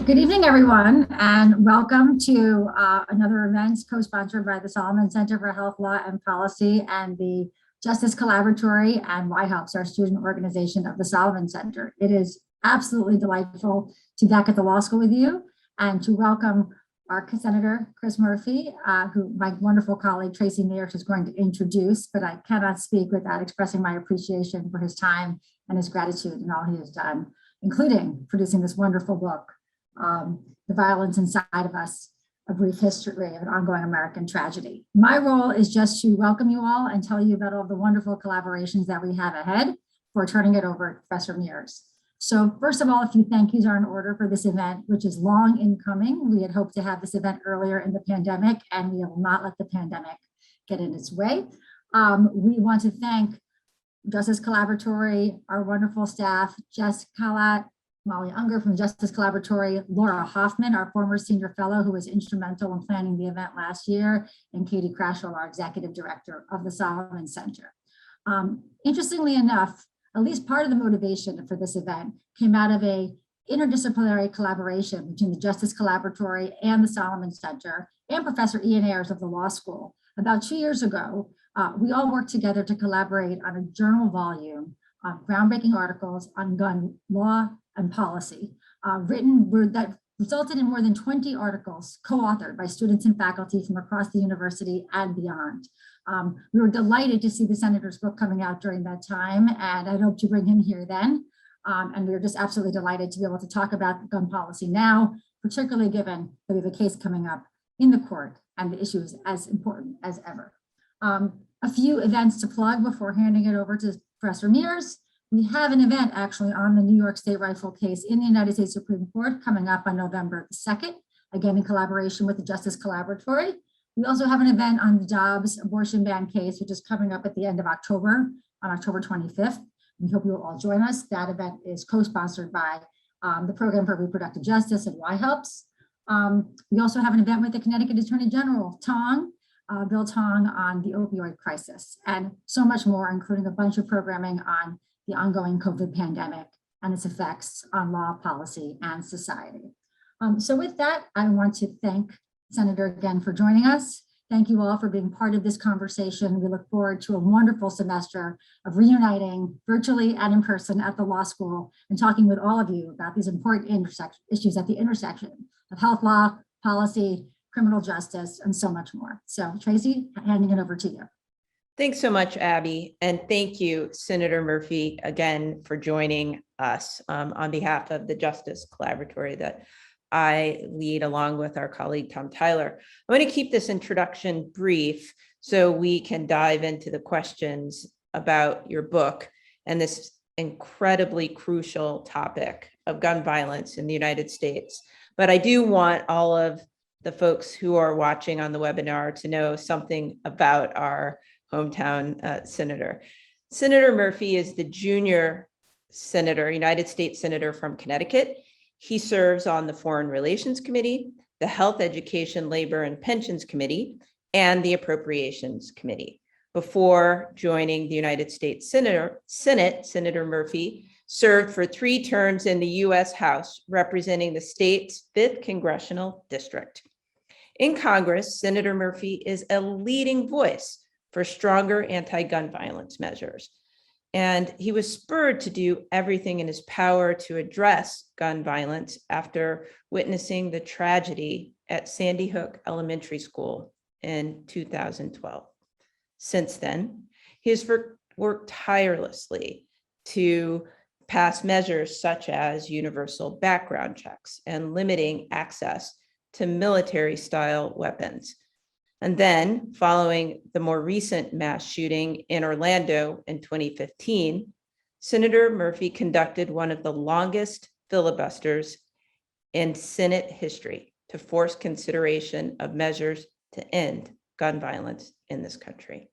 Good evening, everyone, and welcome to another event co-sponsored by the Solomon Center for Health, Law, and Policy and the Justice Collaboratory and YHeLPS, our student organization of the Solomon Center. It is absolutely delightful to be back at the law school with you and to welcome our Senator Chris Murphy, who my wonderful colleague Tracy Mears is going to introduce, but I cannot speak without expressing my appreciation for his time and his gratitude and all he has done, including producing this wonderful book, The Violence Inside of Us, A Brief History of an Ongoing American Tragedy. My role is just to welcome you all and tell you about all the wonderful collaborations that we have ahead before turning it over to Professor Mears. So first of all, a few thank yous are in order for this event, which is long in coming. We had hoped to have this event earlier in the pandemic, and we will not let the pandemic get in its way. We want to thank Justice Collaboratory, our wonderful staff, Jess Kalat, Molly Unger from Justice Collaboratory, Laura Hoffman, our former senior fellow who was instrumental in planning the event last year, and Katie Crashall, our executive director of the Solomon Center. Interestingly enough, at least part of the motivation for this event came out of a interdisciplinary collaboration between the Justice Collaboratory and the Solomon Center and Professor Ian Ayers of the law school. About 2 years ago, we all worked together to collaborate on a journal volume of groundbreaking articles on gun law and policy, that resulted in more than 20 articles co-authored by students and faculty from across the university and beyond. We were delighted to see the senator's book coming out during that time, and I hope to bring him here then. And we were just absolutely delighted to be able to talk about gun policy now, particularly given that we have a case coming up in the court and the issue is as important as ever. A few events to plug before handing it over to Professor Mears. We have an event actually on the New York State rifle case in the United States Supreme Court coming up on November the 2nd, again in collaboration with the Justice Collaboratory. We also have an event on the Dobbs abortion ban case, which is coming up at the end of October, on October 25th. We hope you will all join us. That event is co-sponsored by the Program for Reproductive Justice and YHeLPS. We also have an event with the Connecticut Attorney General, Bill Tong, on the opioid crisis, and so much more, including a bunch of programming on the ongoing COVID pandemic and its effects on law, policy, and society. So with that, I want to thank Senator again for joining us. Thank you all for being part of this conversation. We look forward to a wonderful semester of reuniting virtually and in person at the law school and talking with all of you about these important issues at the intersection of health law, policy, criminal justice, and so much more. So Tracy, handing it over to you. Thanks so much, Abby. And thank you, Senator Murphy, again, for joining us on behalf of the Justice Collaboratory that I lead along with our colleague, Tom Tyler. I'm going to keep this introduction brief so we can dive into the questions about your book and this incredibly crucial topic of gun violence in the United States. But I do want all of the folks who are watching on the webinar to know something about our hometown senator. Senator Murphy is the junior senator, United States Senator from Connecticut. He serves on the Foreign Relations Committee, the Health, Education, Labor, and Pensions Committee, and the Appropriations Committee. Before joining the United States Senate, Senator Murphy served for 3 terms in the U.S. House, representing the state's 5th Congressional District. In Congress, Senator Murphy is a leading voice for stronger anti-gun violence measures. And he was spurred to do everything in his power to address gun violence after witnessing the tragedy at Sandy Hook Elementary School in 2012. Since then, he has worked tirelessly to pass measures such as universal background checks and limiting access to military-style weapons. And then, following the more recent mass shooting in Orlando in 2015, Senator Murphy conducted one of the longest filibusters in Senate history to force consideration of measures to end gun violence in this country.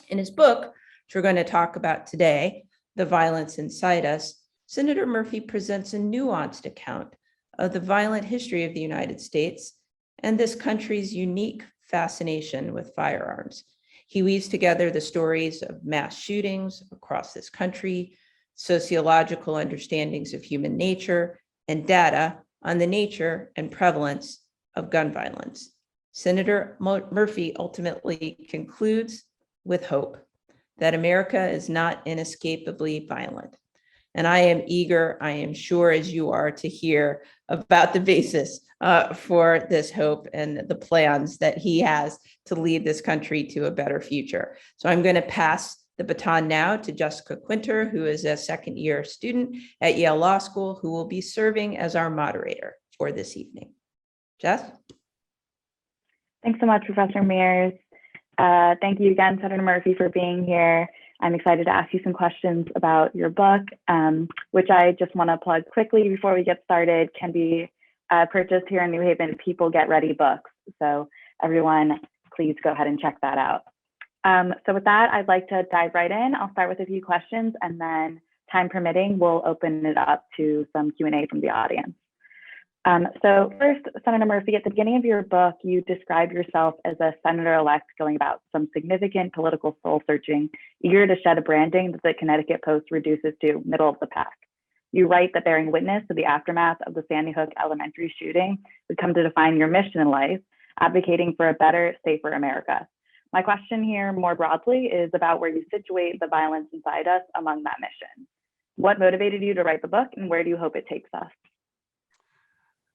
In his book, which we're going to talk about today, The Violence Inside Us, Senator Murphy presents a nuanced account of the violent history of the United States and this country's unique fascination with firearms. He weaves together the stories of mass shootings across this country, sociological understandings of human nature, and data on the nature and prevalence of gun violence. Senator Murphy ultimately concludes with hope that America is not inescapably violent. And I am eager, I am sure as you are, to hear about the basis for this hope and the plans that he has to lead this country to a better future. So I'm going to pass the baton now to Jessica Quinter, who is a second-year student at Yale Law School, who will be serving as our moderator for this evening. Jess? Thanks so much, Professor Mears. Thank you again, Senator Murphy, for being here. I'm excited to ask you some questions about your book, which I just want to plug quickly before we get started, can be purchased here in New Haven, People Get Ready books. So everyone, please go ahead and check that out. So with that, I'd like to dive right in. I'll start with a few questions, and then time permitting, we'll open it up to some Q&A from the audience. So first, Senator Murphy, at the beginning of your book, you describe yourself as a senator-elect going about some significant political soul-searching, eager to shed a branding that the Connecticut Post reduces to middle of the pack. You write that bearing witness to the aftermath of the Sandy Hook Elementary shooting would come to define your mission in life, advocating for a better, safer America. My question here more broadly is about where you situate the violence inside us among that mission. What motivated you to write the book, and where do you hope it takes us?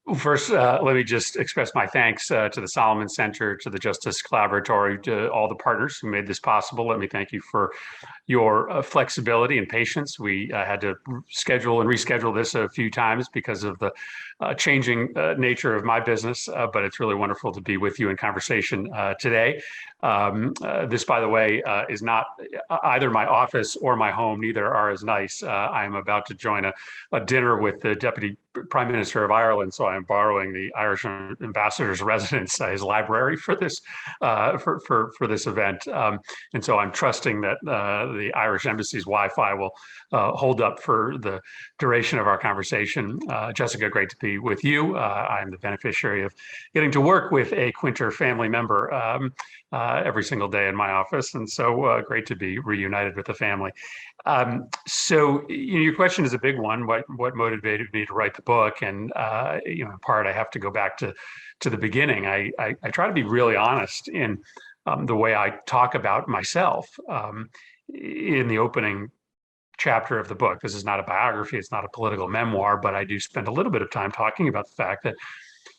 Well, first, let me just express my thanks to the Solomon Center, to the Justice Collaboratory, to all the partners who made this possible. Let me thank you for your flexibility and patience. We had to schedule and reschedule this a few times because of the changing nature of my business, but it's really wonderful to be with you in conversation today. This, by the way, is not either my office or my home. Neither are as nice. I am about to join a dinner with the Deputy Prime Minister of Ireland, so I am borrowing the Irish Ambassador's residence, his library, for this for this event. And so I'm trusting that the Irish Embassy's Wi-Fi will hold up for the duration of our conversation. Jessica, great to be with you. I'm the beneficiary of getting to work with a Quinter family member every single day in my office, and so great to be reunited with the family. So your question is a big one. What motivated me to write the book? And in part, I have to go back to the beginning. I try to be really honest in the way I talk about myself in the opening chapter of the book. This is not a biography, it's not a political memoir, but I do spend a little bit of time talking about the fact that,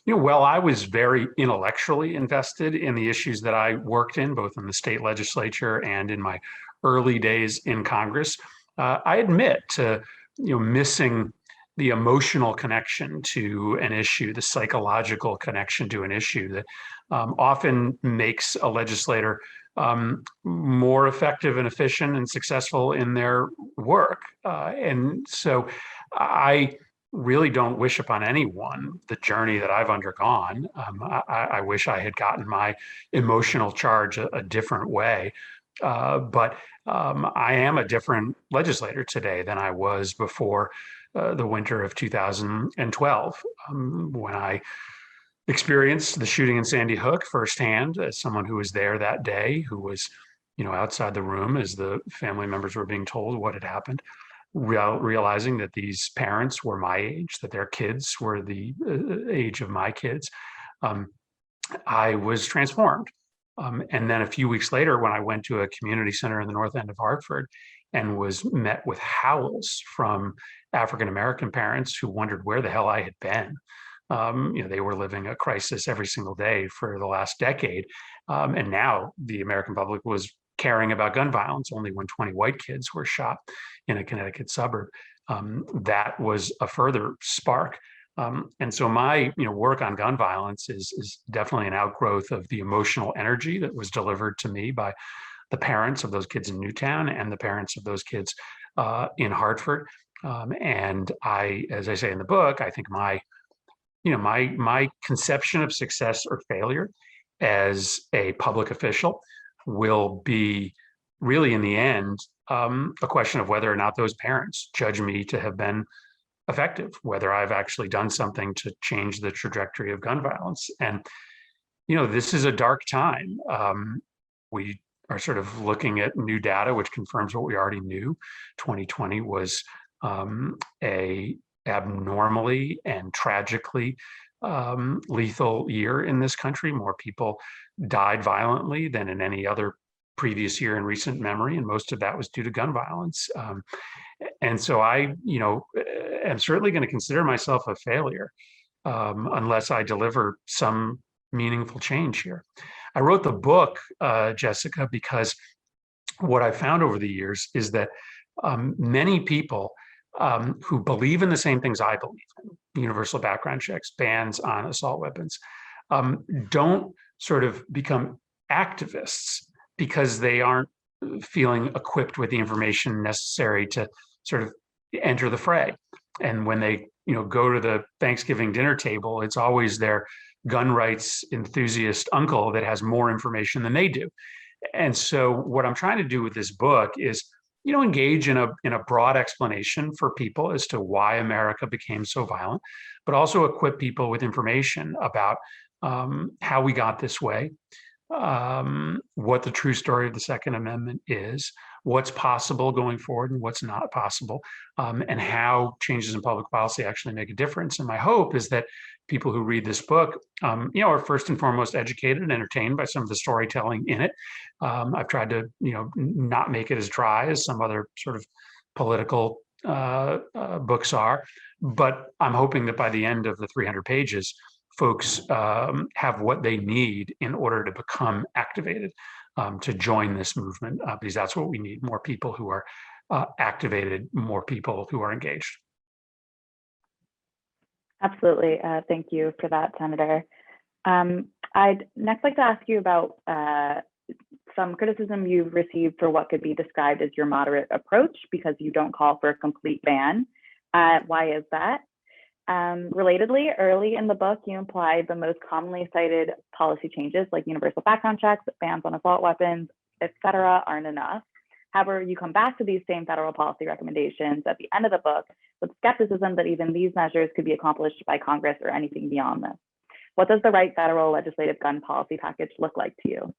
while I was very intellectually invested in the issues that I worked in, both in the state legislature and in my early days in Congress, I admit to missing the emotional connection to an issue, the psychological connection to an issue that often makes a legislator more effective and efficient and successful in their work. And so I really don't wish upon anyone the journey that I've undergone. I wish I had gotten my emotional charge a different way. But I am a different legislator today than I was before the winter of 2012, when I experienced the shooting in Sandy Hook firsthand as someone who was there that day, who was, outside the room as the family members were being told what had happened, realizing that these parents were my age, that their kids were the age of my kids. I was transformed. And then a few weeks later, when I went to a community center in the North End of Hartford and was met with howls from African-American parents who wondered where the hell I had been. They were living a crisis every single day for the last decade. And now the American public was caring about gun violence only when 20 white kids were shot in a Connecticut suburb. That was a further spark. And so my work on gun violence is definitely an outgrowth of the emotional energy that was delivered to me by the parents of those kids in Newtown and the parents of those kids in Hartford. And as I say in the book, I think my conception of success or failure as a public official will be really, in the end, a question of whether or not those parents judge me to have been effective, whether I've actually done something to change the trajectory of gun violence. And, this is a dark time. We are sort of looking at new data, which confirms what we already knew. 2020 was a abnormally and tragically lethal year in this country. More people died violently than in any other previous year in recent memory, and most of that was due to gun violence. And so I, am certainly going to consider myself a failure unless I deliver some meaningful change here. I wrote the book, Jessica, because what I found over the years is that many people who believe in the same things I believe in, universal background checks, bans on assault weapons, don't sort of become activists because they aren't feeling equipped with the information necessary to sort of enter the fray. And when they, go to the Thanksgiving dinner table, it's always their gun rights enthusiast uncle that has more information than they do. And so what I'm trying to do with this book is, engage in a broad explanation for people as to why America became so violent, but also equip people with information about how we got this way, what the true story of the Second Amendment is, what's possible going forward and what's not possible, and how changes in public policy actually make a difference. And my hope is that people who read this book, are first and foremost educated and entertained by some of the storytelling in it. I've tried to, not make it as dry as some other sort of political books are, but I'm hoping that by the end of the 300 pages, folks have what they need in order to become activated, to join this movement, because that's what we need: more people who are activated, more people who are engaged. Absolutely. Thank you for that, Senator. I'd next like to ask you about some criticism you've received for what could be described as your moderate approach, because you don't call for a complete ban. Why is that? Relatedly, early in the book, you implied the most commonly cited policy changes like universal background checks, bans on assault weapons, etc., aren't enough. However, you come back to these same federal policy recommendations at the end of the book with skepticism that even these measures could be accomplished by Congress or anything beyond this. What does the right federal legislative gun policy package look like to you?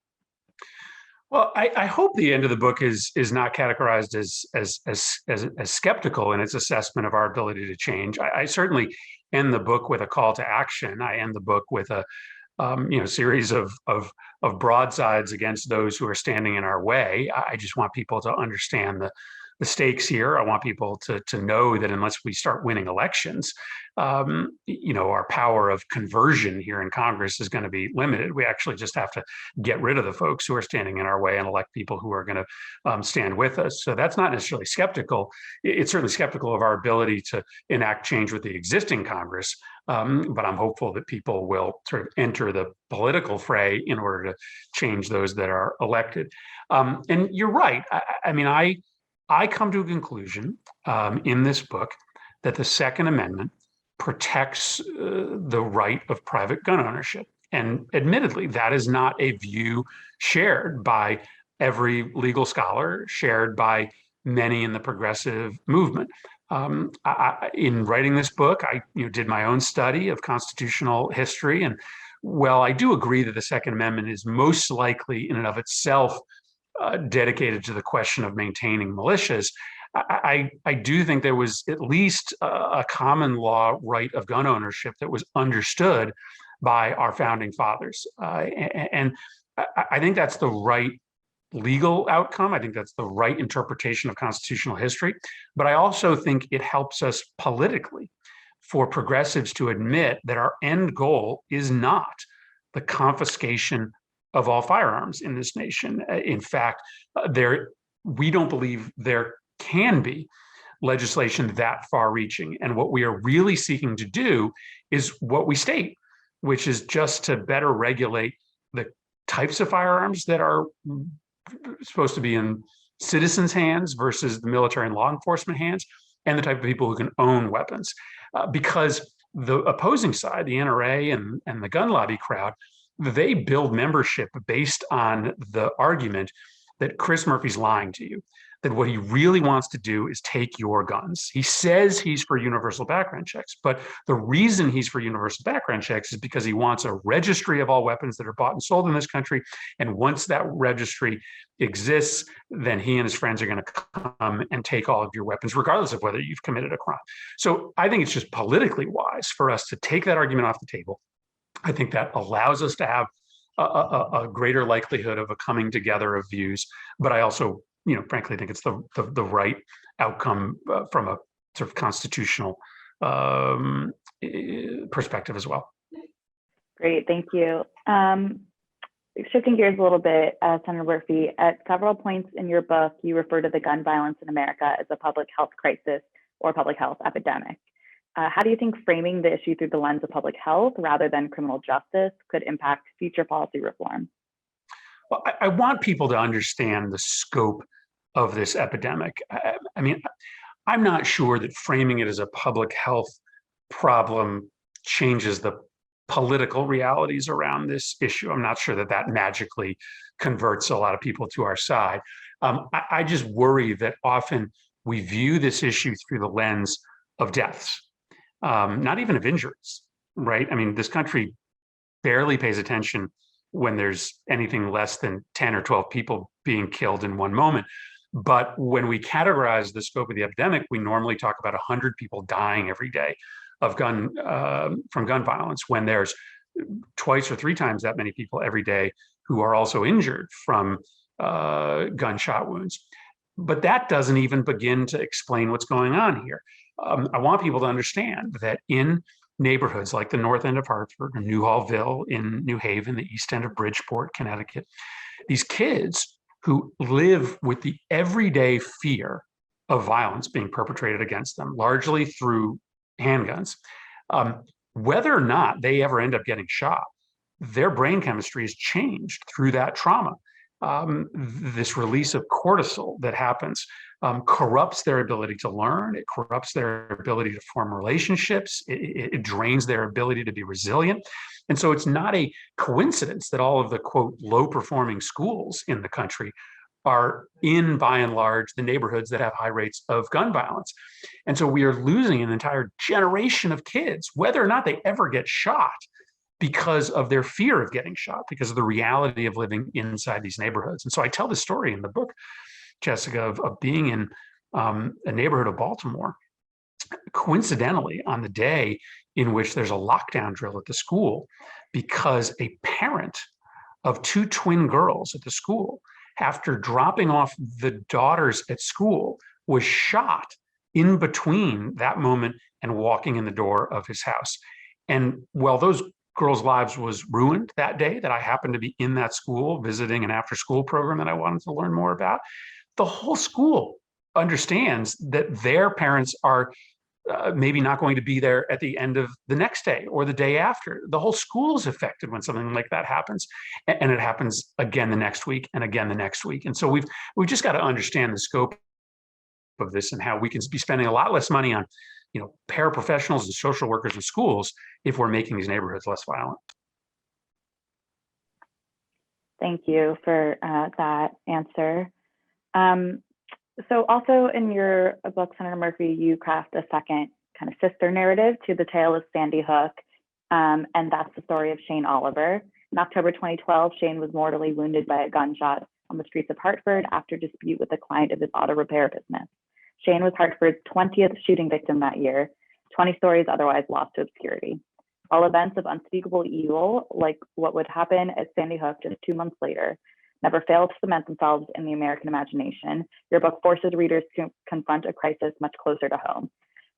Well, I hope the end of the book is not categorized as skeptical in its assessment of our ability to change. I certainly end the book with a call to action. I end the book with a series of broadsides against those who are standing in our way. I just want people to understand the stakes here. I want people to know that unless we start winning elections, our power of conversion here in Congress is going to be limited. We actually just have to get rid of the folks who are standing in our way and elect people who are going to stand with us. So that's not necessarily skeptical. It's certainly skeptical of our ability to enact change with the existing Congress. But I'm hopeful that people will sort of enter the political fray in order to change those that are elected. And you're right. I come to a conclusion in this book that the Second Amendment protects the right of private gun ownership. And admittedly, that is not a view shared by every legal scholar, shared by many in the progressive movement. In writing this book, I did my own study of constitutional history. And while I do agree that the Second Amendment is most likely in and of itself dedicated to the question of maintaining militias, I do think there was at least a common law right of gun ownership that was understood by our founding fathers. And I think that's the right legal outcome. I think that's the right interpretation of constitutional history. But I also think it helps us politically for progressives to admit that our end goal is not the confiscation of all firearms in this nation. In fact, we don't believe there can be legislation that far-reaching. And what we are really seeking to do is what we state, which is just to better regulate the types of firearms that are supposed to be in citizens' hands versus the military and law enforcement hands, and the type of people who can own weapons. Because the opposing side, the NRA and the gun lobby crowd, they build membership based on the argument that Chris Murphy's lying to you, that what he really wants to do is take your guns. He says he's for universal background checks, but the reason he's for universal background checks is because he wants a registry of all weapons that are bought and sold in this country. And once that registry exists, then he and his friends are going to come and take all of your weapons, regardless of whether you've committed a crime. So I think it's just politically wise for us to take that argument off the table. I think that allows us to have a greater likelihood of a coming together of views. But I also, frankly, think it's the right outcome from a sort of constitutional perspective as well. Great, thank you. Shifting gears a little bit, Senator Murphy, at several points in your book, you refer to the gun violence in America as a public health crisis or public health epidemic. How do you think framing the issue through the lens of public health rather than criminal justice could impact future policy reform? Well, I want people to understand the scope of this epidemic. I mean, I'm not sure that framing it as a public health problem changes the political realities around this issue. I'm not sure that that magically converts a lot of people to our side. I just worry that often we view this issue through the lens of deaths, not even of injuries, right? I mean, this country barely pays attention when there's anything less than 10 or 12 people being killed in one moment. But when we categorize the scope of the epidemic, we normally talk about 100 people dying every day of from gun violence, when there's twice or three times that many people every day who are also injured from gunshot wounds. But that doesn't even begin to explain what's going on here. I want people to understand that in neighborhoods like the north end of Hartford, or Newhallville in New Haven, the east end of Bridgeport, Connecticut, these kids who live with the everyday fear of violence being perpetrated against them, largely through handguns, whether or not they ever end up getting shot, their brain chemistry is changed through that trauma. This release of cortisol that happens corrupts their ability to learn. It corrupts their ability to form relationships. It drains their ability to be resilient. And so it's not a coincidence that all of the, quote, low-performing schools in the country are in, by and large, the neighborhoods that have high rates of gun violence. And so we are losing an entire generation of kids, whether or not they ever get shot, because of their fear of getting shot, because of the reality of living inside these neighborhoods. And so I tell the story in the book, Jessica, of being in a neighborhood of Baltimore, coincidentally, on the day in which there's a lockdown drill at the school, because a parent of two twin girls at the school, after dropping off the daughters at school, was shot in between that moment and walking in the door of his house. And while those girls' lives was ruined that day, that I happened to be in that school visiting an after-school program that I wanted to learn more about, the whole school understands that their parents are maybe not going to be there at the end of the next day or the day after. The whole school is affected when something like that happens, and it happens again the next week and again the next week. And so we've just got to understand the scope of this and how we can be spending a lot less money on, paraprofessionals and social workers in schools if we're making these neighborhoods less violent. Thank you for that answer. So also in your book, Senator Murphy, you craft a second kind of sister narrative to the tale of Sandy Hook, and that's the story of Shane Oliver. In October 2012, Shane was mortally wounded by a gunshot on the streets of Hartford after dispute with a client of his auto repair business. Shane was Hartford's 20th shooting victim that year, 20 stories otherwise lost to obscurity. While events of unspeakable evil, like what would happen at Sandy Hook just 2 months later, never fail to cement themselves in the American imagination, your book forces readers to confront a crisis much closer to home.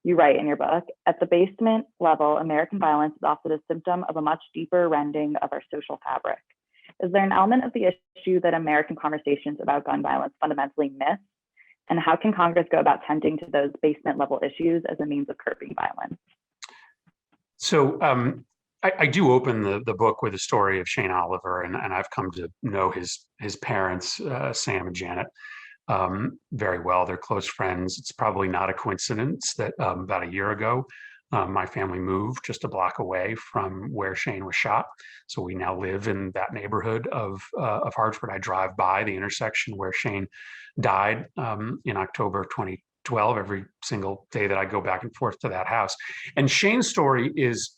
You write in your book, at the basement level, American violence is often a symptom of a much deeper rending of our social fabric. Is there an element of the issue that American conversations about gun violence fundamentally miss? And how can Congress go about tending to those basement level issues as a means of curbing violence? So I do open the book with a story of Shane Oliver, and I've come to know his parents, Sam and Janet, very well. They're close friends. It's probably not a coincidence that about a year ago, My family moved just a block away from where Shane was shot. So we now live in that neighborhood of Hartford. I drive by the intersection where Shane died in October of 2012 every single day that I go back and forth to that house. And Shane's story is,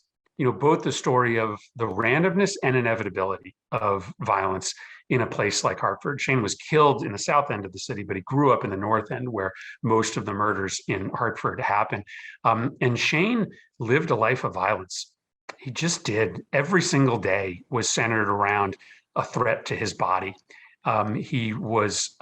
both the story of the randomness and inevitability of violence in a place like Hartford. Shane was killed in the south end of the city, but he grew up in the north end where most of the murders in Hartford happened. And Shane lived a life of violence. He just did. Every single day was centered around a threat to his body. He was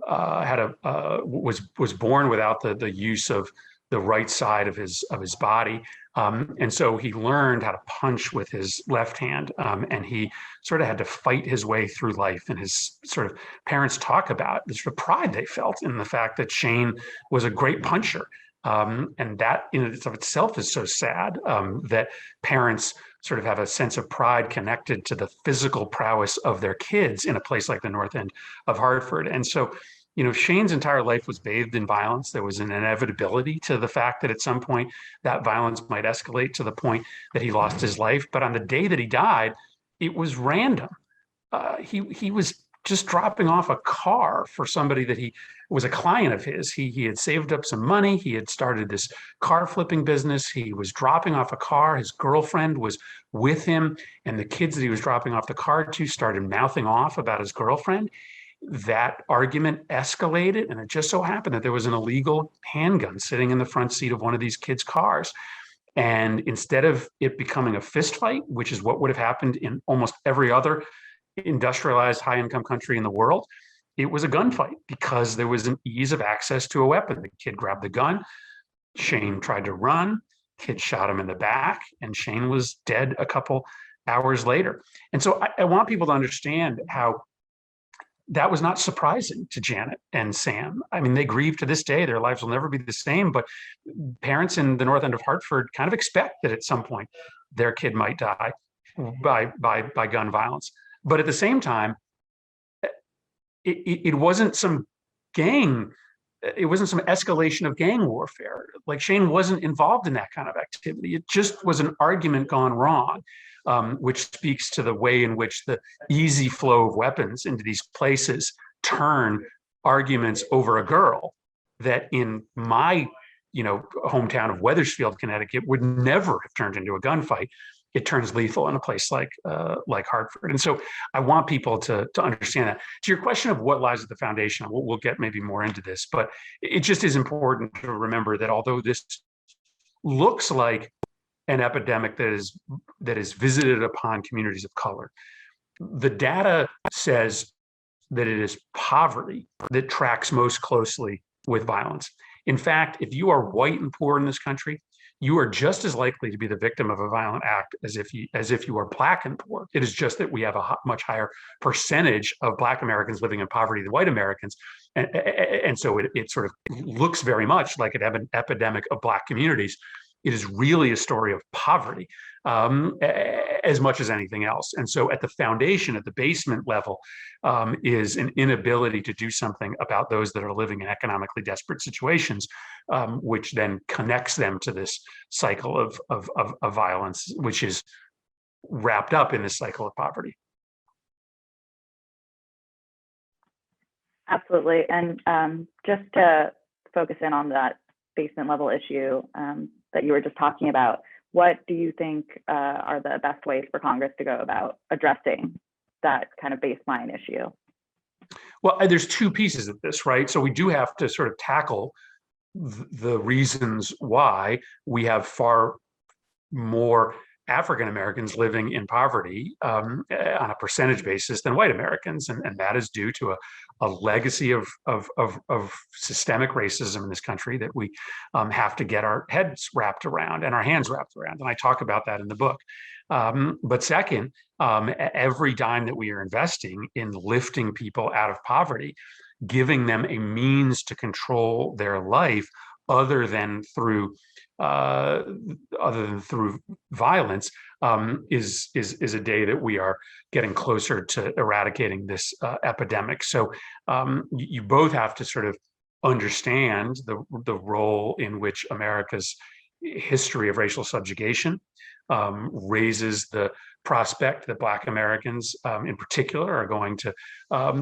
was born without the use of the right side of his body. And so he learned how to punch with his left hand, and he sort of had to fight his way through life. And his sort of parents talk about the sort of pride they felt in the fact that Shane was a great puncher. And that in and of itself is so sad, that parents sort of have a sense of pride connected to the physical prowess of their kids in a place like the north end of Hartford. And so, Shane's entire life was bathed in violence. There was an inevitability to the fact that at some point that violence might escalate to the point that he lost his life. But on the day that he died, it was random. He was just dropping off a car for somebody that he was a client of his. He had saved up some money. He had started this car flipping business. He was dropping off a car. His girlfriend was with him, and the kids that he was dropping off the car to started mouthing off about his girlfriend. That argument escalated, and it just so happened that there was an illegal handgun sitting in the front seat of one of these kids' cars. And instead of it becoming a fist fight, which is what would have happened in almost every other industrialized high-income country in the world, it was a gunfight because there was an ease of access to a weapon. The kid grabbed the gun, Shane tried to run, kid shot him in the back, and Shane was dead a couple hours later. And so I want people to understand how that was not surprising to Janet and Sam. I mean, they grieve to this day. Their lives will never be the same, but parents in the north end of Hartford kind of expect that at some point their kid might die by gun violence. But at the same time, it wasn't some gang, it wasn't some escalation of gang warfare. Like Shane wasn't involved in that kind of activity. It just was an argument gone wrong. Which speaks to the way in which the easy flow of weapons into these places turn arguments over a girl that in my, hometown of Wethersfield, Connecticut would never have turned into a gunfight. It turns lethal in a place like Hartford. And so I want people to understand that. To your question of what lies at the foundation, we'll get maybe more into this, but it just is important to remember that although this looks like an epidemic that is visited upon communities of color, the data says that it is poverty that tracks most closely with violence. In fact, if you are white and poor in this country, you are just as likely to be the victim of a violent act as if you are Black and poor. It is just that we have a much higher percentage of Black Americans living in poverty than white Americans. And so it sort of looks very much like an epidemic of Black communities. It is really a story of poverty as much as anything else. And so at the foundation, at the basement level, is an inability to do something about those that are living in economically desperate situations, which then connects them to this cycle of violence, which is wrapped up in this cycle of poverty. Absolutely. And just to focus in on that basement level issue that you were just talking about, what do you think are the best ways for Congress to go about addressing that kind of baseline issue? Well, there's two pieces of this, right? So we do have to sort of tackle the reasons why we have far more African Americans living in poverty on a percentage basis than white Americans, and that is due to a legacy of systemic racism in this country that we have to get our heads wrapped around and our hands wrapped around, and I talk about that in the book. But second, every dime that we are investing in lifting people out of poverty, giving them a means to control their life other than through violence, is a day that we are getting closer to eradicating this epidemic. So you both have to sort of understand the role in which America's history of racial subjugation, raises the prospect that Black Americans in particular are going to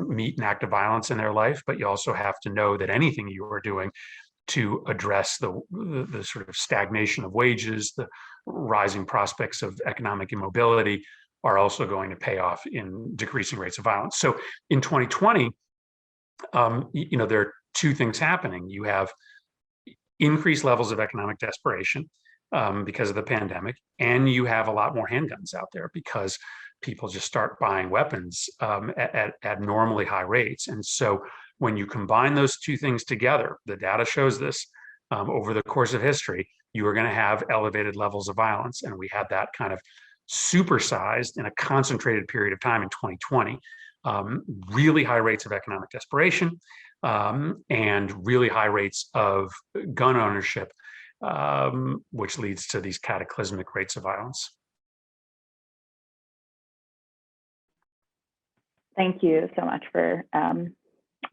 meet an act of violence in their life. But you also have to know that anything you are doing to address the sort of stagnation of wages, the rising prospects of economic immobility, are also going to pay off in decreasing rates of violence. So in 2020, there are two things happening. You have increased levels of economic desperation because of the pandemic, and you have a lot more handguns out there because people just start buying weapons at abnormally high rates. And so when you combine those two things together, the data shows this, over the course of history, you are going to have elevated levels of violence. And we had that kind of supersized in a concentrated period of time in 2020. Really high rates of economic desperation, and really high rates of gun ownership, which leads to these cataclysmic rates of violence. Thank you so much for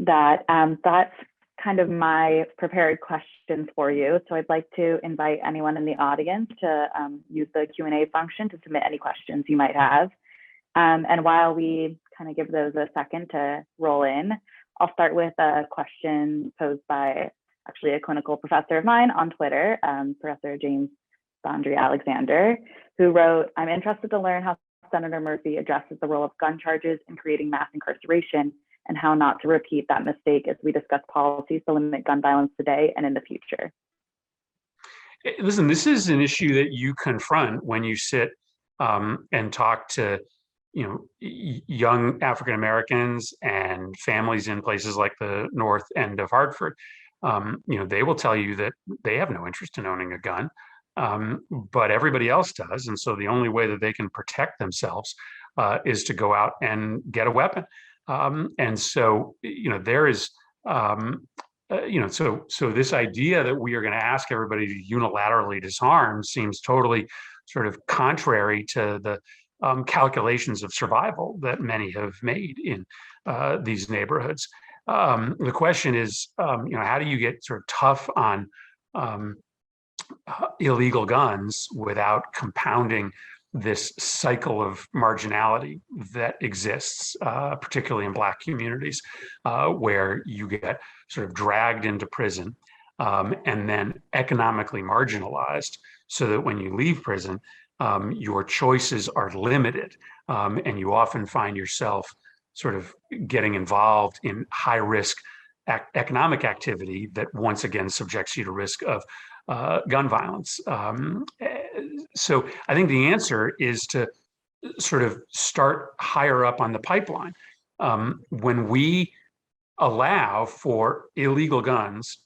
that. That's kind of my prepared questions for you. So I'd like to invite anyone in the audience to use the Q&A function to submit any questions you might have. And while we kind of give those a second to roll in, I'll start with a question posed by actually a clinical professor of mine on Twitter, Professor James Bondry Alexander, who wrote, "I'm interested to learn how Senator Murphy addresses the role of gun charges in creating mass incarceration and how not to repeat that mistake as we discuss policies to limit gun violence today and in the future." Listen, this is an issue that you confront when you sit and talk to young African Americans and families in places like the north end of Hartford. They will tell you that they have no interest in owning a gun, but everybody else does. And so the only way that they can protect themselves is to go out and get a weapon. And so, there is, so this idea that we are going to ask everybody to unilaterally disarm seems totally sort of contrary to the calculations of survival that many have made in these neighborhoods. The question is, how do you get sort of tough on illegal guns without compounding this cycle of marginality that exists, particularly in Black communities, where you get sort of dragged into prison and then economically marginalized, so that when you leave prison, your choices are limited, and you often find yourself sort of getting involved in high risk economic activity that once again subjects you to risk of gun violence. So I think the answer is to sort of start higher up on the pipeline. When we allow for illegal guns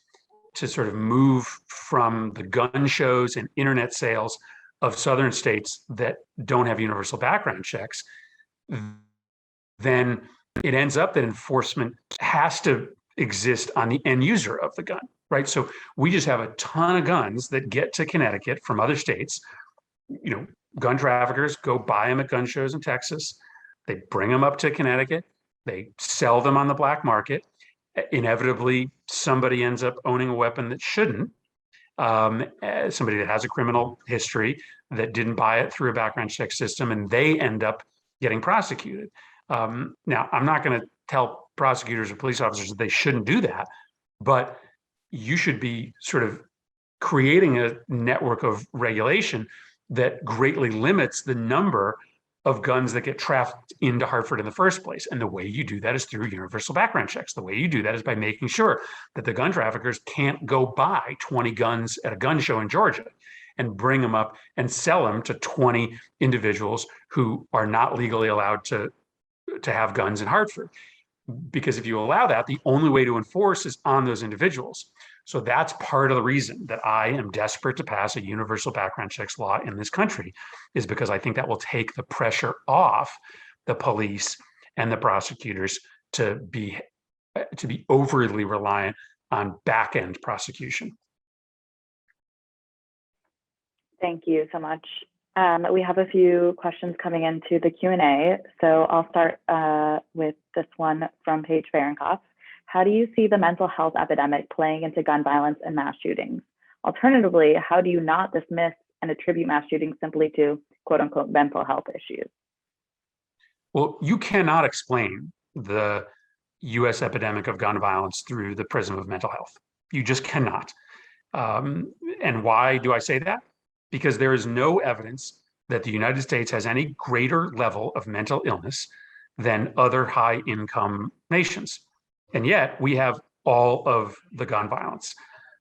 to sort of move from the gun shows and internet sales of southern states that don't have universal background checks, then it ends up that enforcement has to exist on the end user of the gun, right? So we just have a ton of guns that get to Connecticut from other states. Gun traffickers go buy them at gun shows in Texas. They bring them up to Connecticut. They sell them on the black market. Inevitably, somebody ends up owning a weapon that shouldn't. Somebody that has a criminal history that didn't buy it through a background check system, and they end up getting prosecuted. Now, I'm not going to tell prosecutors or police officers that they shouldn't do that, but you should be sort of creating a network of regulation that greatly limits the number of guns that get trafficked into Hartford in the first place. And the way you do that is through universal background checks. The way you do that is by making sure that the gun traffickers can't go buy 20 guns at a gun show in Georgia and bring them up and sell them to 20 individuals who are not legally allowed to have guns in Hartford. Because if you allow that, the only way to enforce is on those individuals. So that's part of the reason that I am desperate to pass a universal background checks law in this country, is because I think that will take the pressure off the police and the prosecutors to be overly reliant on back-end prosecution. Thank you so much. We have a few questions coming into the Q&A. So I'll start with this one from Paige Fahrenkopf. How do you see the mental health epidemic playing into gun violence and mass shootings? Alternatively, how do you not dismiss and attribute mass shootings simply to quote unquote mental health issues? Well, you cannot explain the US epidemic of gun violence through the prism of mental health. You just cannot. And why do I say that? Because there is no evidence that the United States has any greater level of mental illness than other high income nations. And yet we have all of the gun violence.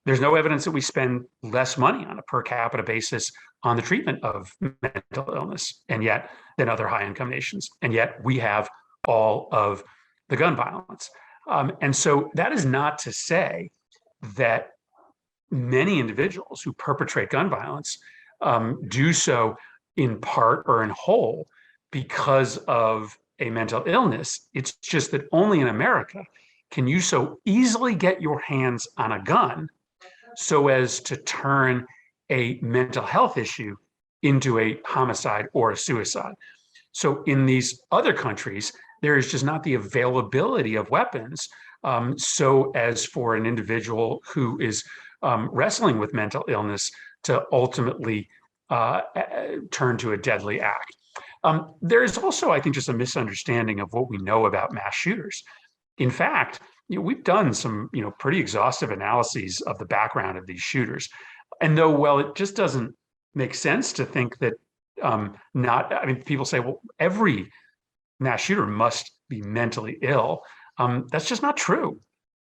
There's no evidence that we spend less money on a per capita basis on the treatment of mental illness, and yet than other high income nations. And yet we have all of the gun violence. And so that is not to say that many individuals who perpetrate gun violence do so in part or in whole because of a mental illness. It's just that only in America can you so easily get your hands on a gun so as to turn a mental health issue into a homicide or a suicide. So in these other countries, there is just not the availability of weapons so as for an individual who is wrestling with mental illness to ultimately turn to a deadly act. There is also, I think, just a misunderstanding of what we know about mass shooters. In fact, we've done some pretty exhaustive analyses of the background of these shooters. And though, well, it just doesn't make sense to think that people say, well, every mass shooter must be mentally ill. That's just not true.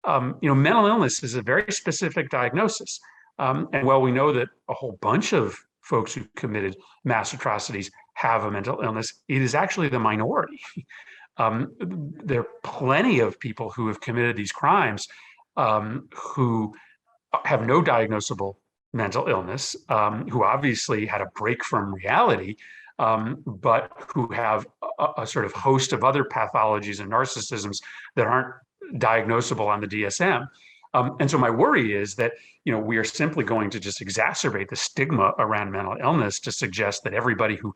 Mental illness is a very specific diagnosis. And while we know that a whole bunch of folks who committed mass atrocities have a mental illness, it is actually the minority. There are plenty of people who have committed these crimes who have no diagnosable mental illness, who obviously had a break from reality, but who have a sort of host of other pathologies and narcissisms that aren't diagnosable on the DSM. And so my worry is that we are simply going to just exacerbate the stigma around mental illness to suggest that everybody who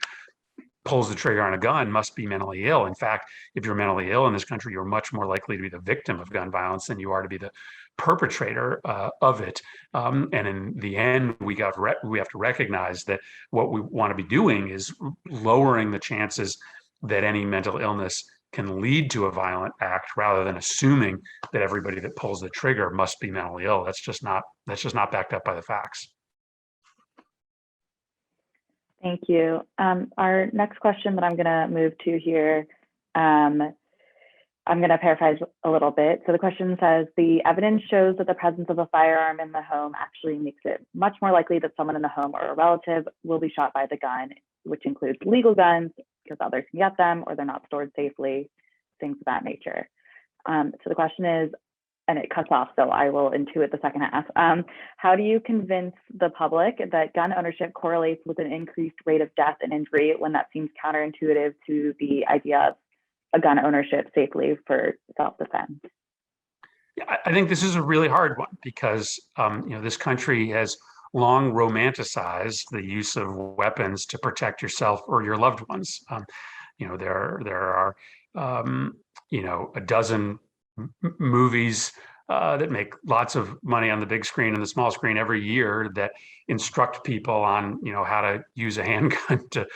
pulls the trigger on a gun must be mentally ill. In fact, if you're mentally ill in this country, you're much more likely to be the victim of gun violence than you are to be the perpetrator of it. And in the end, we have to recognize that what we want to be doing is lowering the chances that any mental illness can lead to a violent act, rather than assuming that everybody that pulls the trigger must be mentally ill. That's just not backed up by the facts. Thank you. Our next question that I'm going to move to here, I'm going to paraphrase a little bit. So the question says, the evidence shows that the presence of a firearm in the home actually makes it much more likely that someone in the home or a relative will be shot by the gun, which includes legal guns because others can get them or they're not stored safely, things of that nature. So the question is, and it cuts off, so I will intuit the second half. How do you convince the public that gun ownership correlates with an increased rate of death and injury when that seems counterintuitive to the idea of a gun ownership safely for self-defense? Yeah, I think this is a really hard one because this country has long romanticized the use of weapons to protect yourself or your loved ones. There are a dozen movies that make lots of money on the big screen and the small screen every year that instruct people on how to use a handgun to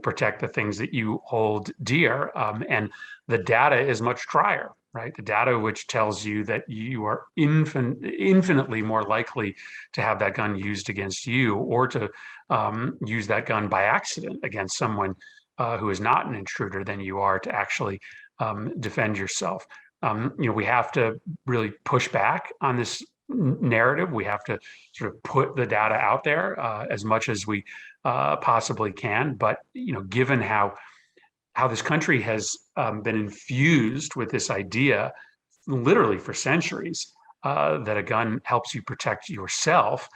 protect the things that you hold dear. And the data is much drier, right? The data which tells you that you are infinitely more likely to have that gun used against you, or to use that gun by accident against someone who is not an intruder, than you are to actually defend yourself. We have to really push back on this narrative. We have to sort of put the data out there as much as we possibly can. But given how this country has been infused with this idea, literally for centuries, that a gun helps you protect yourself,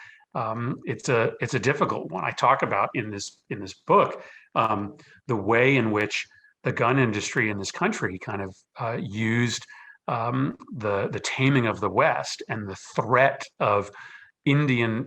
it's a difficult one. I talk about in this book the way in which the gun industry in this country kind of used the taming of the West and the threat of Indian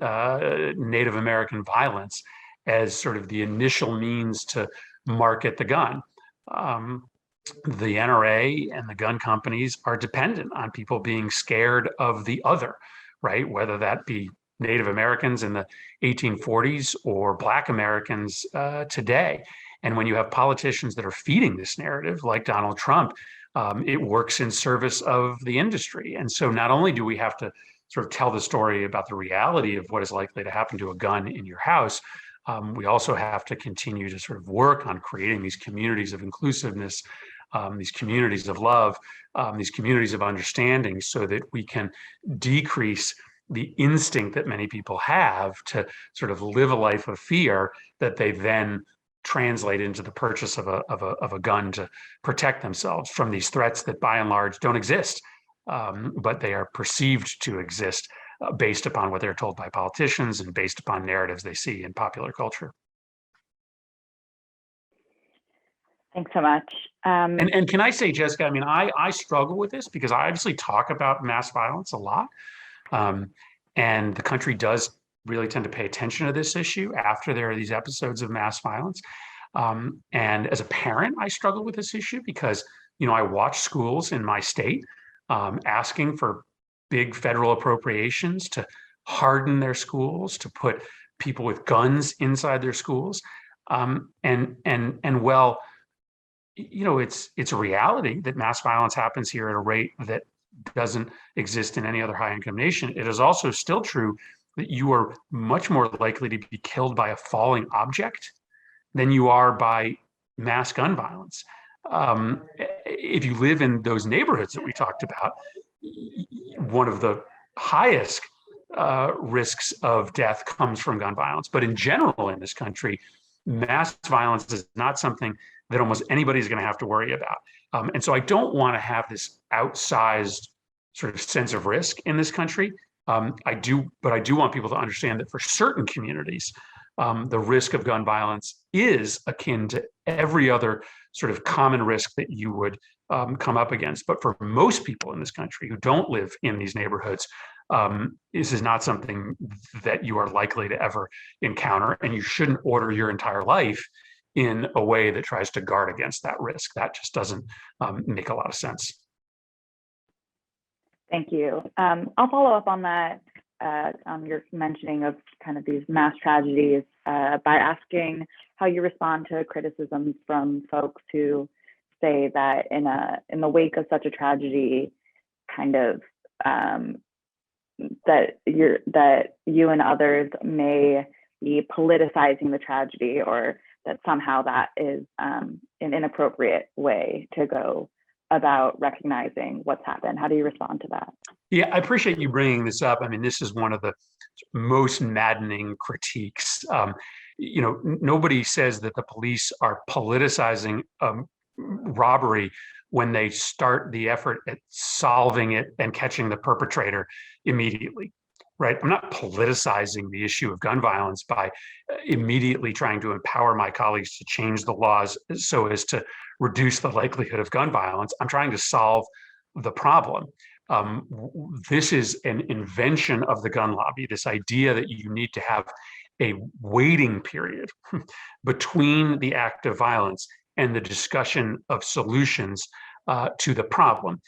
Native American violence as sort of the initial means to market the gun. The NRA and the gun companies are dependent on people being scared of the other, right? Whether that be Native Americans in the 1840s or Black Americans today. And when you have politicians that are feeding this narrative, like Donald Trump, it works in service of the industry. And so not only do we have to sort of tell the story about the reality of what is likely to happen to a gun in your house, we also have to continue to sort of work on creating these communities of inclusiveness, these communities of love, these communities of understanding, so that we can decrease the instinct that many people have to sort of live a life of fear that they then translate into the purchase of a gun to protect themselves from these threats that by and large don't exist, but they are perceived to exist based upon what they're told by politicians and based upon narratives they see in popular culture. Thanks so much. And can I say, Jessica, I mean, I struggle with this because I obviously talk about mass violence a lot. And the country does really tend to pay attention to this issue after there are these episodes of mass violence. And as a parent, I struggle with this issue because, you know, I watch schools in my state asking for big federal appropriations to harden their schools, to put people with guns inside their schools. And well, you know, it's a reality that mass violence happens here at a rate that doesn't exist in any other high income nation. It is also still true that you are much more likely to be killed by a falling object than you are by mass gun violence. If you live in those neighborhoods that we talked about, one of the highest risks of death comes from gun violence. But in general in this country, mass violence is not something that almost anybody's going to have to worry about. And so I don't want to have this outsized sort of sense of risk in this country. But I do want people to understand that for certain communities, the risk of gun violence is akin to every other sort of common risk that you would come up against. But for most people in this country who don't live in these neighborhoods, this is not something that you are likely to ever encounter, and you shouldn't order your entire life in a way that tries to guard against that risk. That just doesn't make a lot of sense. Thank you. I'll follow up on that, on your mentioning of kind of these mass tragedies by asking how you respond to criticisms from folks who say that in the wake of such a tragedy, kind of that you and others may be politicizing the tragedy, or that somehow that is an inappropriate way to go about recognizing what's happened. How do you respond to that? Yeah, I appreciate you bringing this up. I mean, this is one of the most maddening critiques. You know, nobody says that the police are politicizing robbery when they start the effort at solving it and catching the perpetrator immediately, right? I'm not politicizing the issue of gun violence by immediately trying to empower my colleagues to change the laws so as to reduce the likelihood of gun violence. I'm trying to solve the problem. This is an invention of the gun lobby, this idea that you need to have a waiting period between the act of violence and the discussion of solutions to the problem.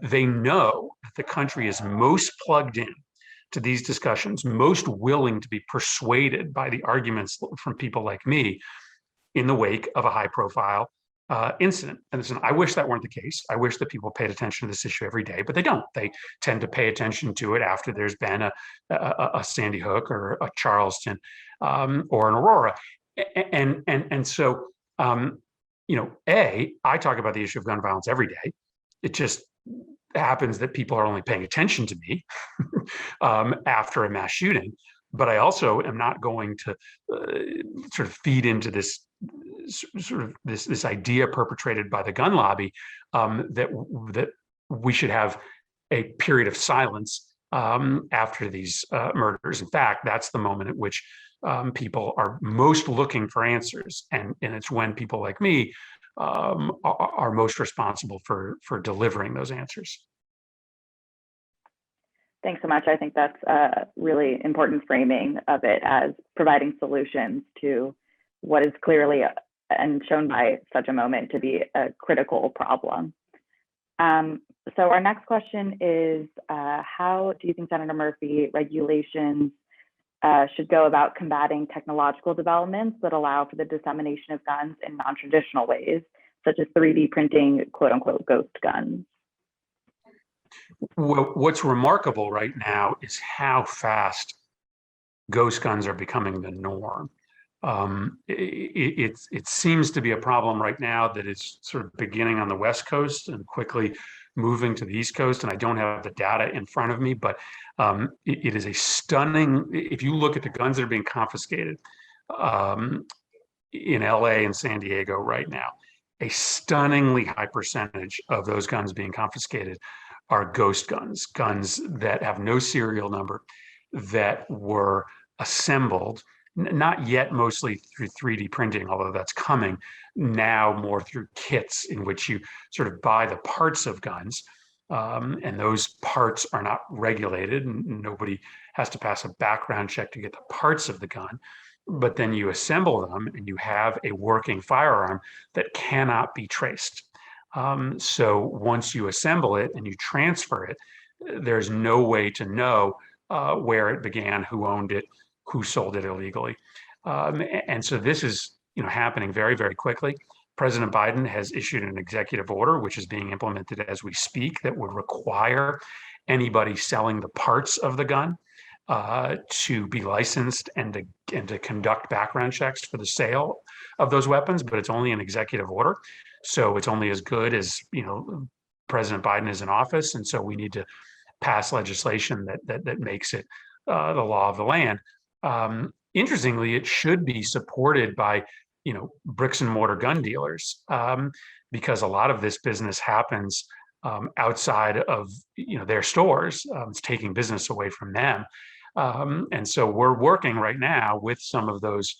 They know that the country is most plugged in to these discussions, most willing to be persuaded by the arguments from people like me in the wake of a high profile incident. And listen, I wish that weren't the case. I wish that people paid attention to this issue every day, but they don't. They tend to pay attention to it after there's been a Sandy Hook or a Charleston or an Aurora. And so, you know, I talk about the issue of gun violence every day. It just happens that people are only paying attention to me after a mass shooting. But I also am not going to sort of feed into this this idea perpetrated by the gun lobby that we should have a period of silence after these murders. In fact, that's the moment at which people are most looking for answers, and it's when people like me are most responsible for delivering those answers. Thanks so much. I think that's a really important framing of it as providing solutions to what is clearly and shown by such a moment to be a critical problem. So our next question is, how do you think, Senator Murphy, regulations should go about combating technological developments that allow for the dissemination of guns in non-traditional ways, such as 3D printing, quote unquote, ghost guns? Well, what's remarkable right now is how fast ghost guns are becoming the norm. It seems to be a problem right now that is sort of beginning on the West Coast and quickly moving to the East Coast. And I don't have the data in front of me, but it is a stunning, if you look at the guns that are being confiscated in LA and San Diego right now, a stunningly high percentage of those guns being confiscated are ghost guns, guns that have no serial number, that were assembled, not yet mostly through 3D printing, although that's coming, now more through kits in which you sort of buy the parts of guns. And those parts are not regulated, and nobody has to pass a background check to get the parts of the gun. But then you assemble them and you have a working firearm that cannot be traced. So once you assemble it and you transfer it, there's no way to know where it began, who owned it, who sold it illegally. And so this is, happening very, very quickly. President Biden has issued an executive order, which is being implemented as we speak, that would require anybody selling the parts of the gun to be licensed and to conduct background checks for the sale of those weapons, but it's only an executive order. So it's only as good as, President Biden is in office. And so we need to pass legislation that makes it the law of the land. Interestingly, it should be supported by, bricks and mortar gun dealers, because a lot of this business happens outside of, their stores. It's taking business away from them. And so we're working right now with some of those,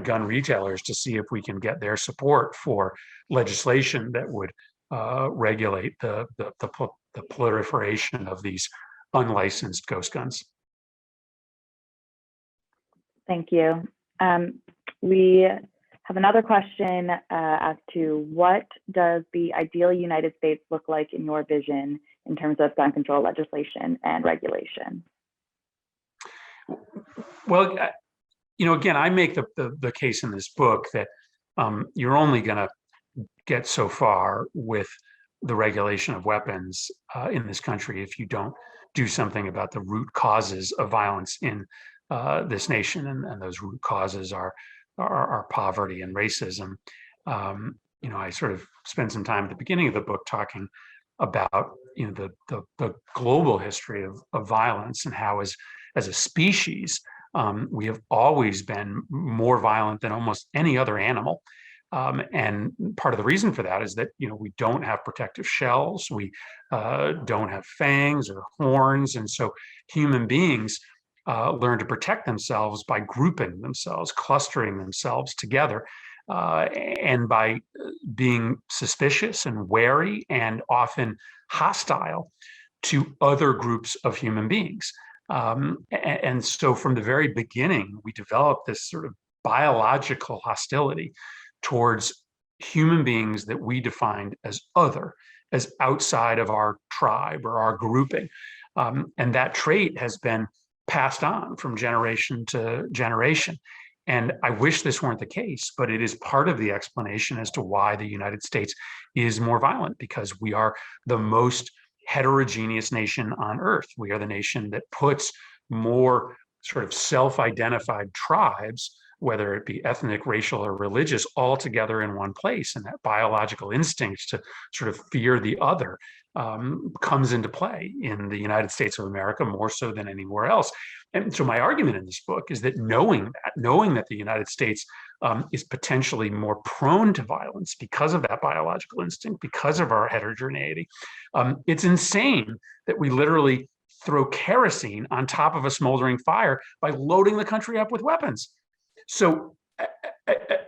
gun retailers to see if we can get their support for legislation that would regulate the proliferation of these unlicensed ghost guns. Thank you. We have another question as to what does the ideal United States look like in your vision in terms of gun control legislation and regulation? Well, again, I make the case in this book that you're only going to get so far with the regulation of weapons in this country if you don't do something about the root causes of violence in this nation, and those root causes are poverty and racism. I sort of spent some time at the beginning of the book talking about the global history of violence and how as a species we have always been more violent than almost any other animal. And part of the reason for that is that, we don't have protective shells, we don't have fangs or horns. And so human beings learn to protect themselves by grouping themselves, clustering themselves together, and by being suspicious and wary and often hostile to other groups of human beings. And so from the very beginning, we developed this sort of biological hostility towards human beings that we defined as other, as outside of our tribe or our grouping. And that trait has been passed on from generation to generation. And I wish this weren't the case, but it is part of the explanation as to why the United States is more violent, because we are the most heterogeneous nation on earth. We are the nation that puts more sort of self-identified tribes, whether it be ethnic, racial, or religious, all together in one place. And that biological instinct to sort of fear the other comes into play in the United States of America more so than anywhere else. And so my argument in this book is that knowing that the United States is potentially more prone to violence because of that biological instinct, because of our heterogeneity, it's insane that we literally throw kerosene on top of a smoldering fire by loading the country up with weapons. So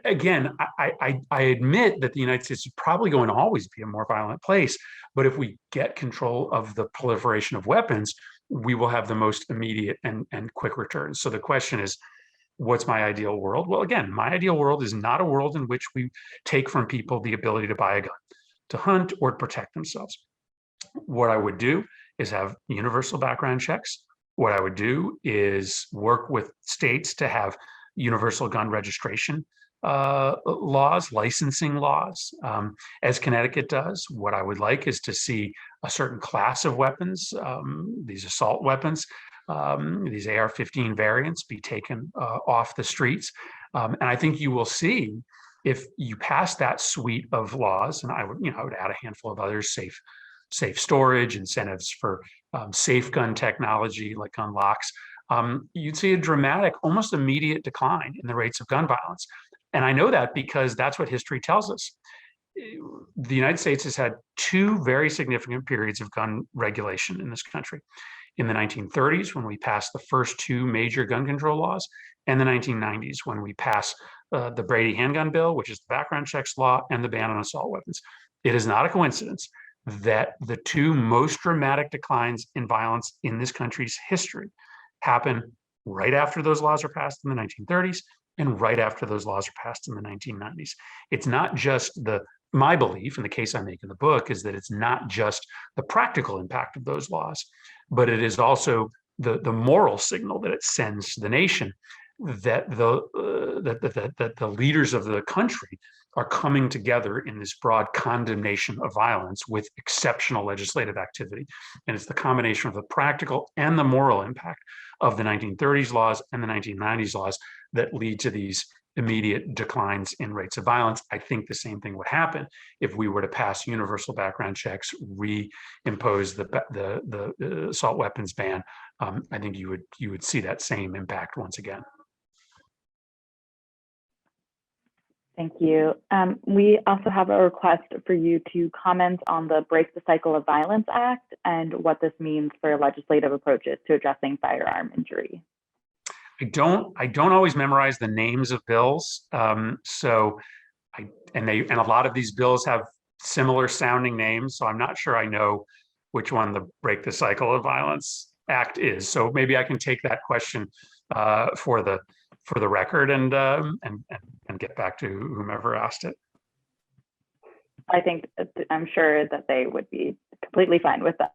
again, I admit that the United States is probably going to always be a more violent place, but if we get control of the proliferation of weapons, we will have the most immediate and quick returns. So the question is, what's my ideal world? Well, again, my ideal world is not a world in which we take from people the ability to buy a gun. to hunt or to protect themselves. What I would do is have universal background checks. What I would do is work with states to have universal gun registration laws, licensing laws, as Connecticut does. What I would like is to see a certain class of weapons, these assault weapons, these AR-15 variants be taken off the streets. And I think you will see, if you pass that suite of laws, and I would add a handful of others, safe storage, incentives for safe gun technology like gun locks, you'd see a dramatic, almost immediate decline in the rates of gun violence. And I know that because that's what history tells us. The United States has had two very significant periods of gun regulation in this country. In the 1930s, when we passed the first two major gun control laws, and the 1990s, when we passed the Brady handgun bill, which is the background checks law, and the ban on assault weapons. It is not a coincidence that the two most dramatic declines in violence in this country's history happen right after those laws are passed in the 1930s and right after those laws are passed in the 1990s. It's not just my belief, and the case I make in the book, is that it's not just the practical impact of those laws, but it is also the moral signal that it sends to the nation that the leaders of the country are coming together in this broad condemnation of violence with exceptional legislative activity. And it's the combination of the practical and the moral impact of the 1930s laws and the 1990s laws that lead to these immediate declines in rates of violence. I think the same thing would happen if we were to pass universal background checks, reimpose the assault weapons ban. I think you would see that same impact once again. Thank you. We also have a request for you to comment on the Break the Cycle of Violence Act and what this means for legislative approaches to addressing firearm injury. I don't always memorize the names of bills. And a lot of these bills have similar sounding names, so I'm not sure I know which one the Break the Cycle of Violence Act is. So maybe I can take that question for the record and get back to whomever asked it. I'm sure that they would be completely fine with that.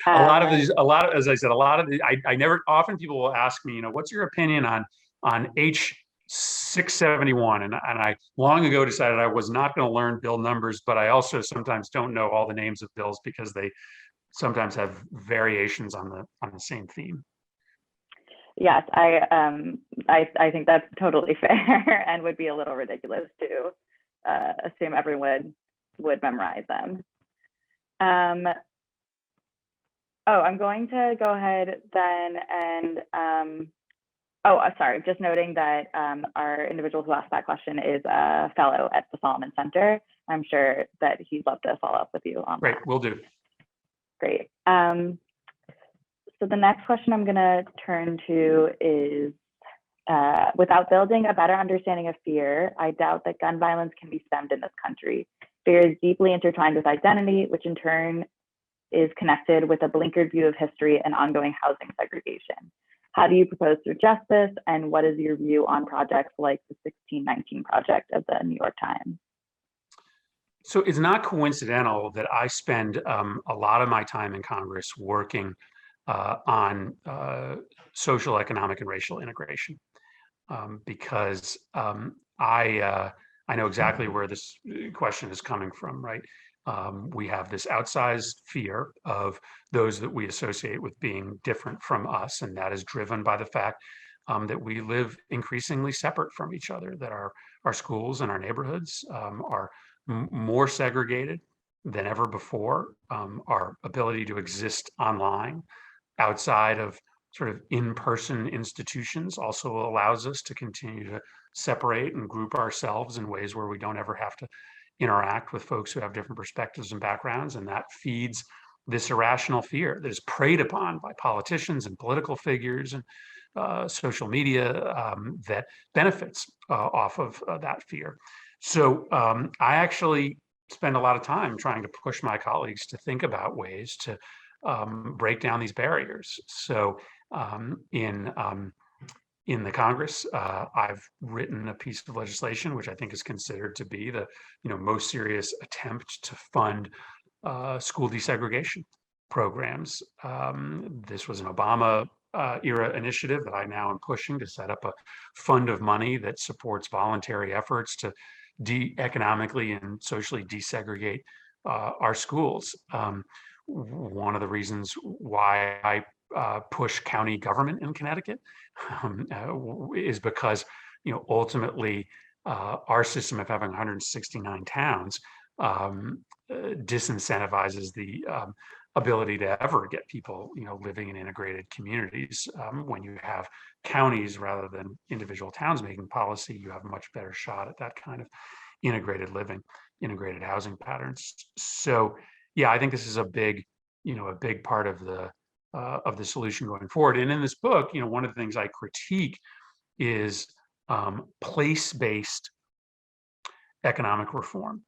As I said, often people will ask me, what's your opinion on H671? And I long ago decided I was not going to learn bill numbers, but I also sometimes don't know all the names of bills because they sometimes have variations on the same theme. Yes, I think that's totally fair and would be a little ridiculous to assume everyone would memorize them. I'm going to go ahead then and, sorry, just noting that our individual who asked that question is a fellow at the Solomon Center. I'm sure that he'd love to follow up with you on Great, that. will do. Great. So the next question I'm going to turn to is, without building a better understanding of fear, I doubt that gun violence can be stemmed in this country. Fear is deeply intertwined with identity, which in turn is connected with a blinkered view of history and ongoing housing segregation. How do you propose to address this, and what is your view on projects like the 1619 Project of the New York Times? So it's not coincidental that I spend a lot of my time in Congress working on social, economic, and racial integration, because I know exactly where this question is coming from, right? We have this outsized fear of those that we associate with being different from us, and that is driven by the fact that we live increasingly separate from each other, that our schools and our neighborhoods are more segregated than ever before. Our ability to exist online outside of sort of in-person institutions also allows us to continue to separate and group ourselves in ways where we don't ever have to interact with folks who have different perspectives and backgrounds. And that feeds this irrational fear that is preyed upon by politicians and political figures and social media that benefits off of that fear. So I actually spend a lot of time trying to push my colleagues to think about ways to break down these barriers. So in in the Congress. I've written a piece of legislation which I think is considered to be the most serious attempt to fund school desegregation programs. This was an Obama era initiative that I now am pushing to set up a fund of money that supports voluntary efforts to economically and socially desegregate our schools. One of the reasons why I push county government in Connecticut is because ultimately our system of having 169 towns disincentivizes the ability to ever get people living in integrated communities. When you have counties rather than individual towns making policy, you have a much better shot at that kind of integrated living, integrated housing patterns. So yeah, I think this is a big part of the solution going forward. And in this book, one of the things I critique is place-based economic reform.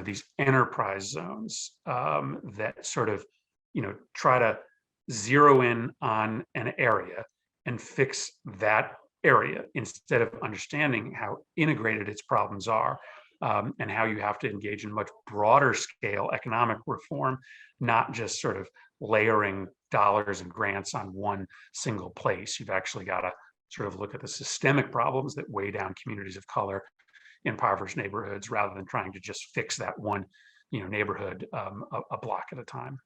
These enterprise zones that sort of try to zero in on an area and fix that area instead of understanding how integrated its problems are, and how you have to engage in much broader scale economic reform, not just sort of layering dollars and grants on one single place. You've actually got to sort of look at the systemic problems that weigh down communities of color, impoverished neighborhoods, rather than trying to just fix that one neighborhood a block at a time.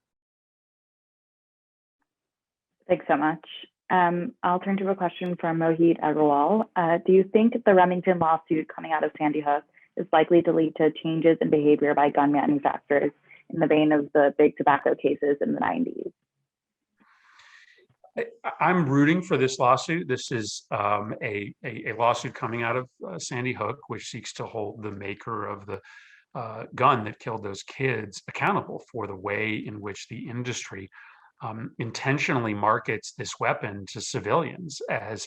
Thanks so much. I'll turn to a question from Mohit Agrawal. Do you think the Remington lawsuit coming out of Sandy Hook is likely to lead to changes in behavior by gun manufacturers in the vein of the big tobacco cases in the 90s? I'm rooting for this lawsuit. This is a lawsuit coming out of Sandy Hook, which seeks to hold the maker of the gun that killed those kids accountable for the way in which the industry intentionally markets this weapon to civilians as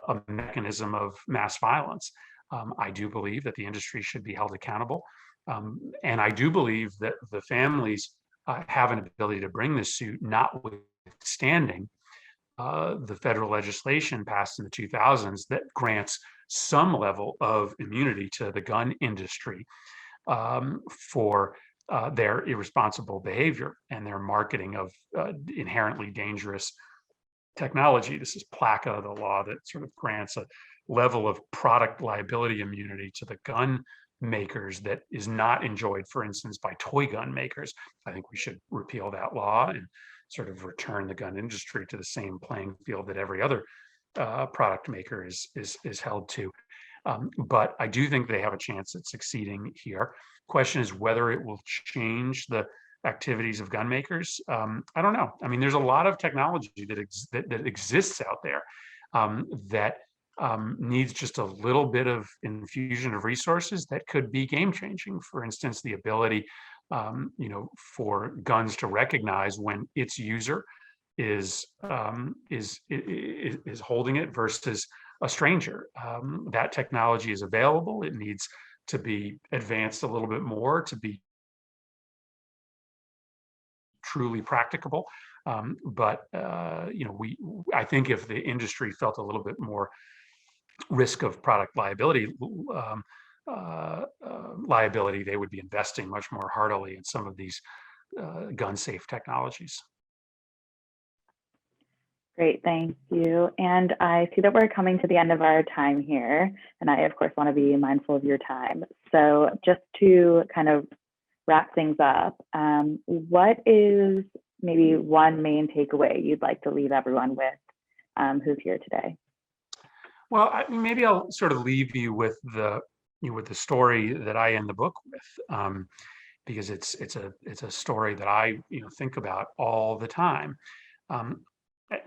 a mechanism of mass violence. I do believe that the industry should be held accountable. And I do believe that the families have an ability to bring this suit, notwithstanding the federal legislation passed in the 2000s that grants some level of immunity to the gun industry for their irresponsible behavior and their marketing of inherently dangerous technology. This is PLACA, the law that sort of grants a level of product liability immunity to the gun makers that is not enjoyed, for instance, by toy gun makers. I think we should repeal that law and sort of return the gun industry to the same playing field that every other product maker is held to. But I do think they have a chance at succeeding here. Question is whether it will change the activities of gun makers. I don't know. I mean, there's a lot of technology that exists out there that needs just a little bit of infusion of resources that could be game changing. For instance, the ability for guns to recognize when its user is holding it versus a stranger. That technology is available. It needs to be advanced a little bit more to be truly practicable. But I think if the industry felt a little bit more risk of product liability, they would be investing much more heartily in some of these gun safe technologies. Great, thank you. And I see that we're coming to the end of our time here, and I, of course, want to be mindful of your time. So just to kind of wrap things up, what is maybe one main takeaway you'd like to leave everyone with who's here today? Well, maybe I'll sort of leave you with the story that I end the book with, because it's a story that I think about all the time.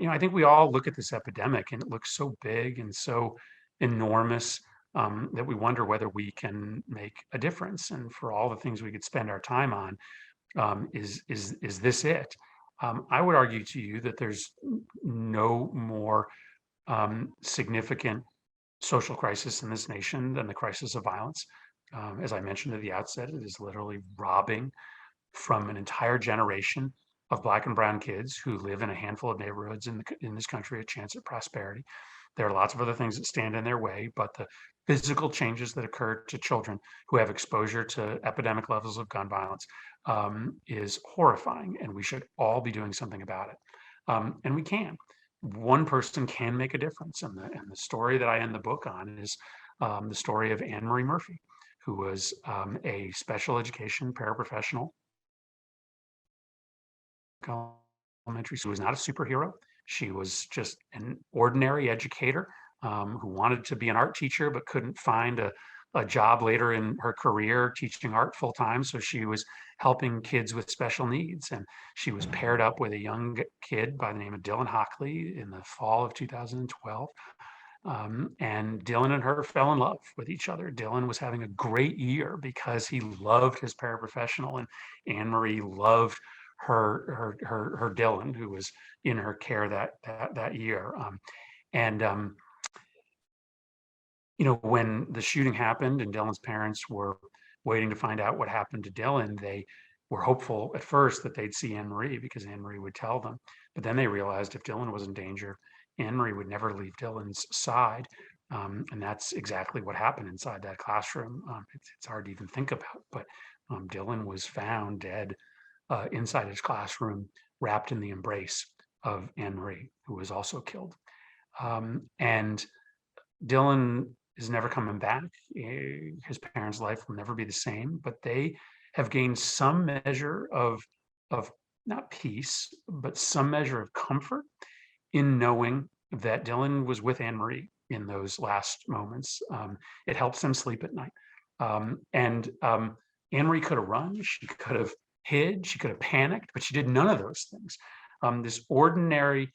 I think we all look at this epidemic and it looks so big and so enormous that we wonder whether we can make a difference. And for all the things we could spend our time on, is this it? I would argue to you that there's no more significant social crisis in this nation than the crisis of violence. As I mentioned at the outset, it is literally robbing from an entire generation of Black and brown kids who live in a handful of neighborhoods in this country a chance at prosperity. There are lots of other things that stand in their way, but the physical changes that occur to children who have exposure to epidemic levels of gun violence is horrifying, and we should all be doing something about it. And we can. One person can make a difference, and the story that I end the book on is the story of Anne Marie Murphy, who was a special education paraprofessional. Elementary school. She was not a superhero. She was just an ordinary educator who wanted to be an art teacher but couldn't find a job later in her career teaching art full time. So she was helping kids with special needs. And she was paired up with a young kid by the name of Dylan Hockley in the fall of 2012. And Dylan and her fell in love with each other. Dylan was having a great year because he loved his paraprofessional, and Anne Marie loved her Dylan, who was in her care that year. When the shooting happened and Dylan's parents were waiting to find out what happened to Dylan, they were hopeful at first that they'd see Anne Marie because Anne Marie would tell them. But then they realized if Dylan was in danger, Anne Marie would never leave Dylan's side. And that's exactly what happened inside that classroom. It's hard to even think about, but Dylan was found dead inside his classroom, wrapped in the embrace of Anne Marie, who was also killed. And Dylan is never coming back. His parents' life will never be the same, but they have gained some measure of not peace, but some measure of comfort in knowing that Dylan was with Anne Marie in those last moments. It helps them sleep at night. And Anne Marie could have run, she could have hid, she could have panicked, but she did none of those things. This ordinary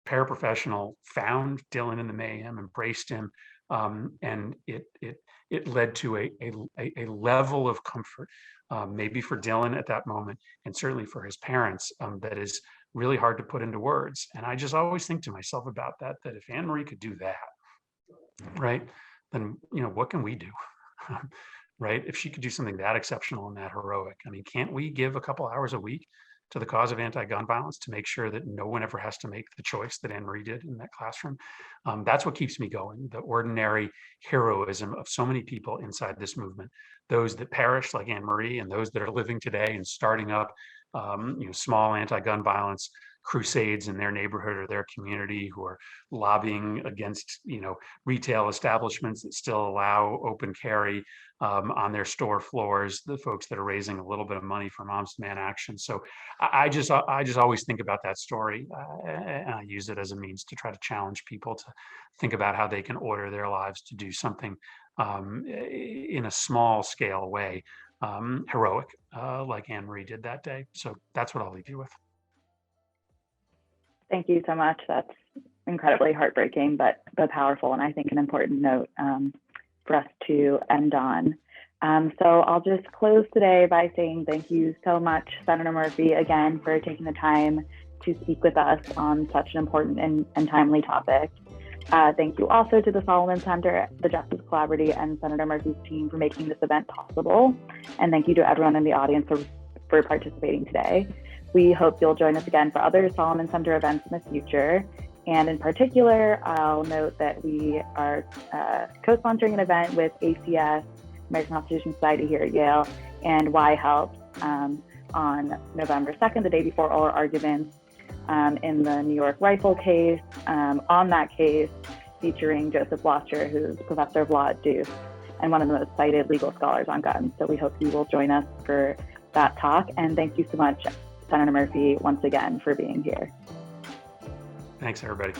paraprofessional found Dylan in the mayhem, embraced him, and it led to a level of comfort, maybe for Dylan at that moment, and certainly for his parents, that is really hard to put into words. And I just always think to myself about that if Anne Marie could do that, right, then what can we do? Right? If she could do something that exceptional and that heroic, I mean, can't we give a couple hours a week to the cause of anti-gun violence to make sure that no one ever has to make the choice that Anne Marie did in that classroom? That's what keeps me going, the ordinary heroism of so many people inside this movement, those that perished like Anne Marie and those that are living today and starting up small anti-gun violence crusades in their neighborhood or their community, who are lobbying against retail establishments that still allow open carry on their store floors, the folks that are raising a little bit of money for Moms Demand Action. So I just always think about that story, and I use it as a means to try to challenge people to think about how they can order their lives to do something in a small scale way, heroic, like Anne Marie did that day. So that's what I'll leave you with. Thank you so much. That's incredibly heartbreaking, but powerful, and I think an important note for us to end on. So I'll just close today by saying thank you so much, Senator Murphy, again, for taking the time to speak with us on such an important and timely topic. Thank you also to the Solomon Center, the Justice Collaborative, and Senator Murphy's team for making this event possible. And thank you to everyone in the audience for participating today. We hope you'll join us again for other Solomon Center events in the future. And in particular, I'll note that we are co-sponsoring an event with ACS, American Constitution Society here at Yale, and YHeLPS on November 2nd, the day before oral arguments in the New York rifle case, on that case featuring Joseph Blocher, who's professor of law at Duke and one of the most cited legal scholars on guns. So we hope you will join us for that talk. And thank you so much, Senator Murphy, once again for being here. Thanks, everybody.